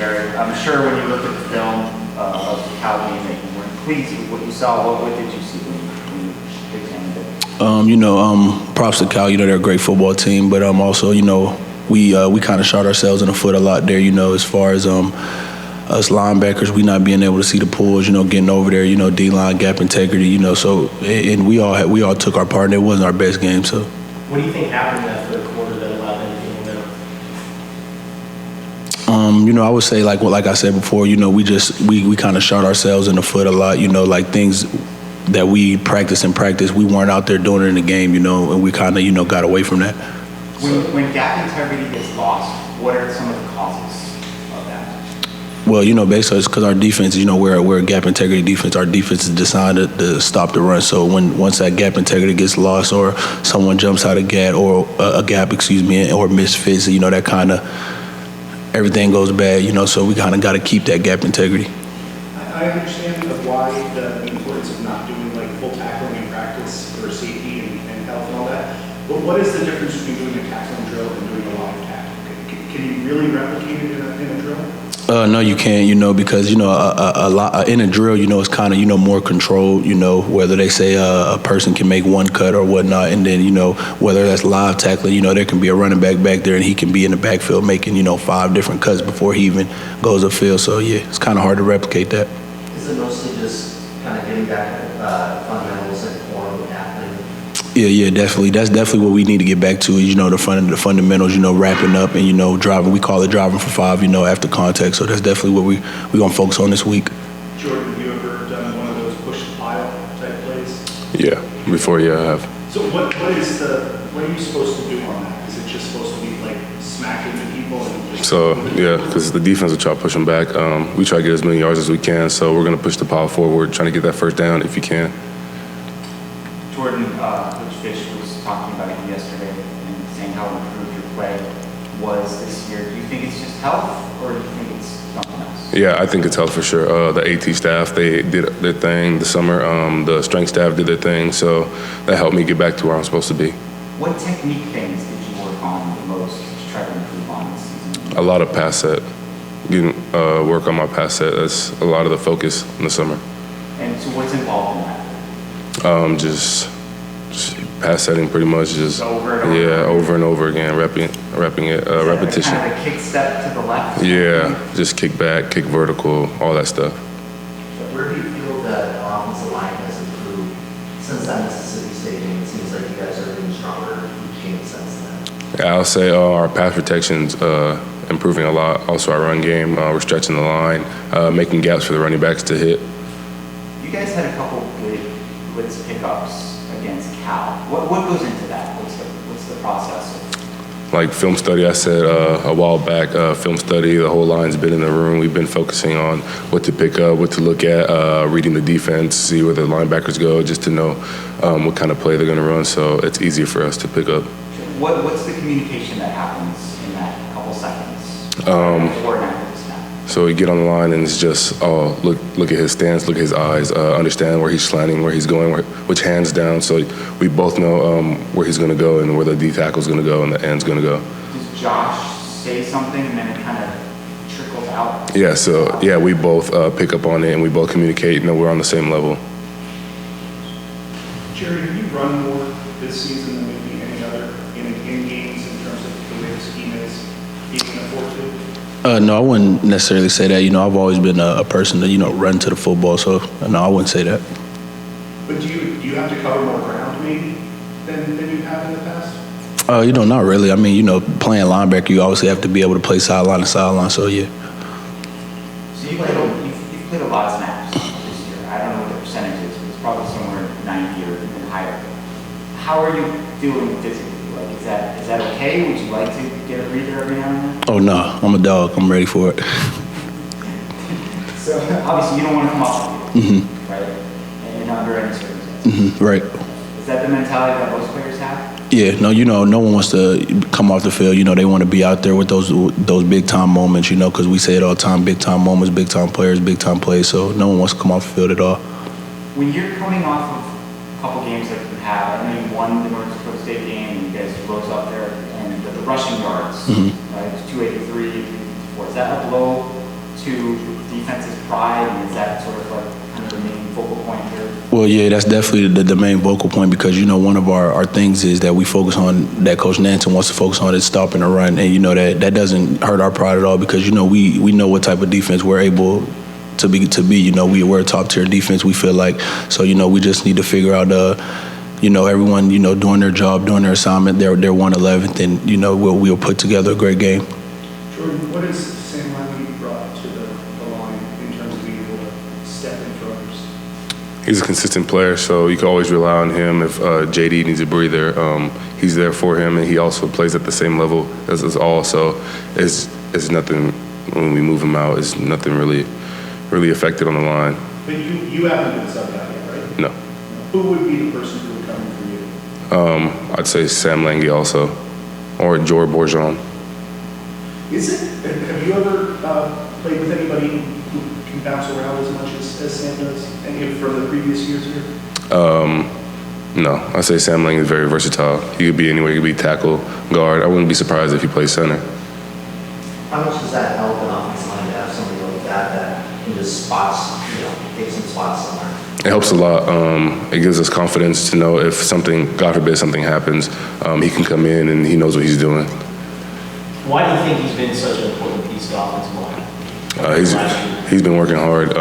Jared. I'm sure when you look at the film of the Cal game that you weren't pleased with what you saw. What did you see when you examined it? Props to Cal. They're a great football team, but also, we kind of shot ourselves in the foot a lot there. As far as us linebackers, we not being able to see the pulls. Getting over there. D-line gap integrity. So and we all took our part, and it wasn't our best game. So. What do you think happened after the quarter that allowed them to get them? I would say like I said before, we kind of shot ourselves in the foot a lot, like things that we practice in practice, we weren't out there doing it in the game, and we kind of, got away from that. When gap integrity gets lost, what are some of the causes of that? Well, basically it's because our defense, we're a gap integrity defense. Our defense is designed to stop the run. So once that gap integrity gets lost, or someone jumps out of gap, or a gap, or misfits, that kind of everything goes bad, so we kind of got to keep that gap integrity. I understand why the importance of not doing like full tackling in practice for safety and health and all that. But what is the difference between doing a tackling drill and doing a live tackle? Can you really replicate it in a drill? No, you can't, because, a lot in a drill, it's kind of, more controlled, whether they say a person can make one cut or whatnot. And then, whether that's live tackling, there can be a running back there and he can be in the backfield making, 5 different cuts before he even goes upfield. So, yeah, it's kind of hard to replicate that. Is it mostly just kind of getting back to fundamentals and form of happening? Yeah, definitely. That's definitely what we need to get back to is, the fundamentals, wrapping up and, driving. We call it driving for 5, after contact. So that's definitely what we're going to focus on this week. Jordan, have you ever done one of those push-pile type plays? Yeah, before, I have. So what are you supposed to do on that? Is it just supposed to be like smacking the people? Because the defense will try to push them back. We try to get as many yards as we can, so we're going to push the pile forward, trying to get that first down if you can. Jordan, Coach Fish was talking about it yesterday and saying how improved your play was this year. Do you think it's just health, or do you think it's something else? Yeah, I think it's health for sure. The AT staff, they did their thing this summer. The strength staff did their thing, so that helped me get back to where I'm supposed to be. What technique things did you work on the most to try to improve on this season? A lot of pass set. Work on my pass set. That's a lot of the focus in the summer. And so what's involved in that? Just pass setting pretty much. Just over and over again, repping it, repetition. Kind of a kick step to the left? Yeah, just kick back, kick vertical, all that stuff. Where do you feel that offensive line has improved since that Mississippi State game? It seems like you guys are getting stronger each game since then. Yeah, I'll say our pass protection's improving a lot. Also our run game, we're stretching the line, making gaps for the running backs to hit. You guys had a couple good blitz pickups against Cal. What goes into that? What's the process of? Like film study, I said a while back, film study, the whole line's been in the room. We've been focusing on what to pick up, what to look at, reading the defense, see where the linebackers go, just to know what kind of play they're going to run, so it's easier for us to pick up. What's the communication that happens in that couple seconds before and after the snap? So we get on the line and it's just, look at his stance, look at his eyes, understand where he's slanting, where he's going, which hand's down. So we both know where he's going to go and where the D tackle's going to go and the end's going to go. Does Josh say something and then it kind of trickles out? Yeah, so yeah, we both pick up on it and we both communicate and we're on the same level. Jerry, have you run more this season than maybe any other in games in terms of the way the scheme is being afforded to? No, I wouldn't necessarily say that. I've always been a person to, run to the football. So, no, I wouldn't say that. But do you have to cover more ground maybe than you have in the past? Not really. I mean, playing linebacker, you obviously have to be able to play sideline to sideline. So, yeah. So you've played a lot of snaps this year. I don't know what the percentage is, but it's probably somewhere 90 or even higher. How are you doing physically? Like, is that okay? Would you like to get a breather every now and then? Oh, no. I'm a dog. I'm ready for it. So, obviously, you don't want to come off the field, right? And under any circumstances. Right. Is that the mentality that most players have? Yeah, no, no one wants to come off the field. They want to be out there with those big-time moments, because we say it all the time, big-time moments, big-time players, big-time plays. So no one wants to come off the field at all. When you're coming off of a couple games like you have, I know you won the North Dakota State game, and you guys rose up there, and the rushing yards, right, it's 283, 354. Is that a blow to defense's pride, and is that sort of like kind of the main focal point here? Well, yeah, that's definitely the main vocal point because, one of our things is that we focus on, that Coach Nansen wants to focus on is stopping the run. And, that doesn't hurt our pride at all because, we know what type of defense we're able to be. We're a top tier defense, we feel like. So, we just need to figure out, everyone, doing their job, doing their assignment, they're 111th, and, we'll put together a great game. Jordan, what is Sam Langley brought to the line in terms of being able to step in for others? He's a consistent player, so you can always rely on him if JD needs a breather. He's there for him, and he also plays at the same level as us all. So it's nothing when we move him out. It's nothing really affected on the line. But you haven't been subbed out yet, right? No. Who would be the person who would come in for you? I'd say Sam Langley also, or Jory Bourgeon. Have you ever played with anybody who can bounce around as much as Sam does? Any from the previous years here? No, I'd say Sam Langley is very versatile. He could be anywhere. He could be tackle, guard. I wouldn't be surprised if he plays center. How much does that help an offensive line to have somebody like that can just take some spots somewhere? It helps a lot. It gives us confidence to know if something, God forbid, something happens, he can come in and he knows what he's doing. Why do you think he's been such an important piece of the offensive line? He's been working hard.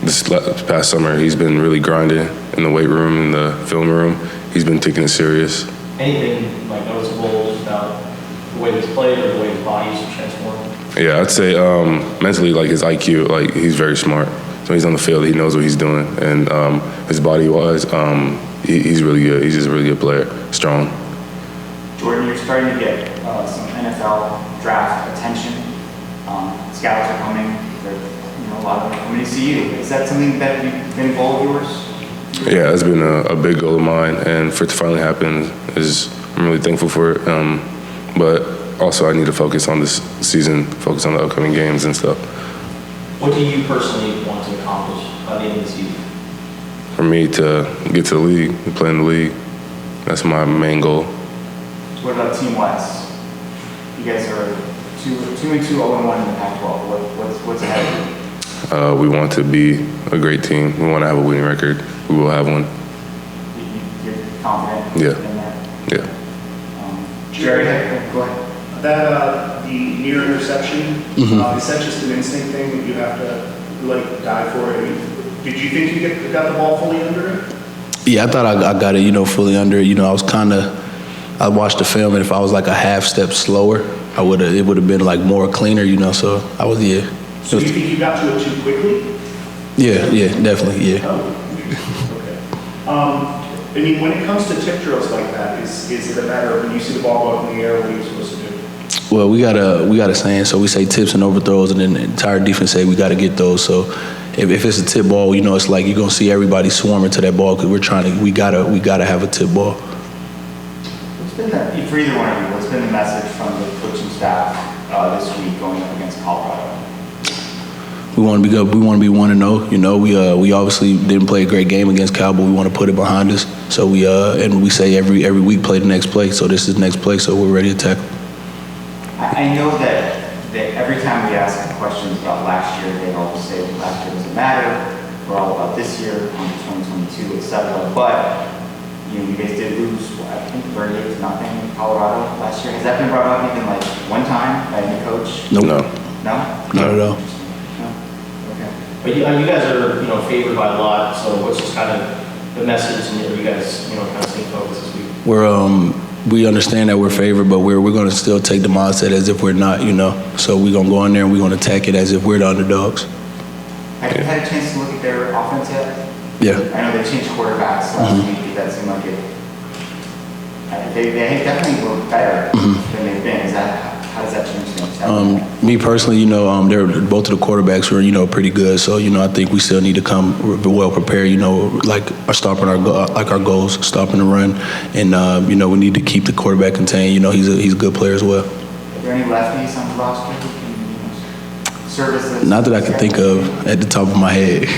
This past summer, he's been really grinding in the weight room, in the film room. He's been taking it serious. Anything like noticeable about the way he's played or the way his body's transformed? Yeah, I'd say mentally, like his IQ, like he's very smart. So he's on the field, he knows what he's doing, and his body-wise, he's really good. He's just a really good player, strong. Jordan, you're starting to get some NFL draft attention. Scouts are coming. A lot of them coming to see you. Is that something that you've been a goal of yours? Yeah, it's been a big goal of mine, and for it to finally happen, I'm really thankful for it. But also, I need to focus on this season, focus on the upcoming games and stuff. What do you personally want to accomplish by the end of the season? For me to get to the league, and play in the league, that's my main goal. What about Team West? You guys are 2-2, 0-1 in the Pac-12. What's ahead of you? We want to be a great team. We want to have a winning record. We will have one. You're confident in that? Yeah. Jerry, go ahead. The near interception, is that just an instinct thing that you have to die for it? I mean, did you think you got the ball fully under it? Yeah, I thought I got it, fully under it. I watched the film, and if I was like a half step slower, it would have been like more cleaner, so I was, yeah. So you think you got to it too quickly? Yeah, definitely, yeah. Oh, okay. I mean, when it comes to tip drills like that, is it a matter of when you see the ball go up in the air, what are you supposed to do? Well, we got a saying, so we say tips and overthrows, and then the entire defense say we got to get those. So if it's a tip ball, it's like you're gonna see everybody swarming to that ball because we gotta have a tip ball. For either one of you, what's been the message from the coaching staff this week going up against Colorado? We want to be good. We want to be 1-0. We obviously didn't play a great game against Cal, but we want to put it behind us. So we say every week play the next play. So this is next play. So we're ready to tackle. I know that every time we ask questions about last year, they always say last year doesn't matter. We're all about this year, on 2022, etc. But you guys did lose, I think 38-0 in Colorado last year. Has that been brought up even one time by any coach? Nope. No. No? Not at all. But you guys are, favored by a lot. So what's just kind of the message, and are you guys, kind of staying focused this week? We understand that we're favored, but we're going to still take the mindset as if we're not, So we're going to go in there and we're going to attack it as if we're the underdogs. Have you had a chance to look at their offense yet? Yeah. I know they changed quarterbacks last week. That seemed like it. They definitely were better than they've been. How does that change things? Me personally, they're both of the quarterbacks were, pretty good. So, I think we still need to come well prepared, like stopping our goals, stopping the run, and we need to keep the quarterback contained. He's a good player as well. Are there any lefties on the roster who can serve as Not that I can think of at the top of my head.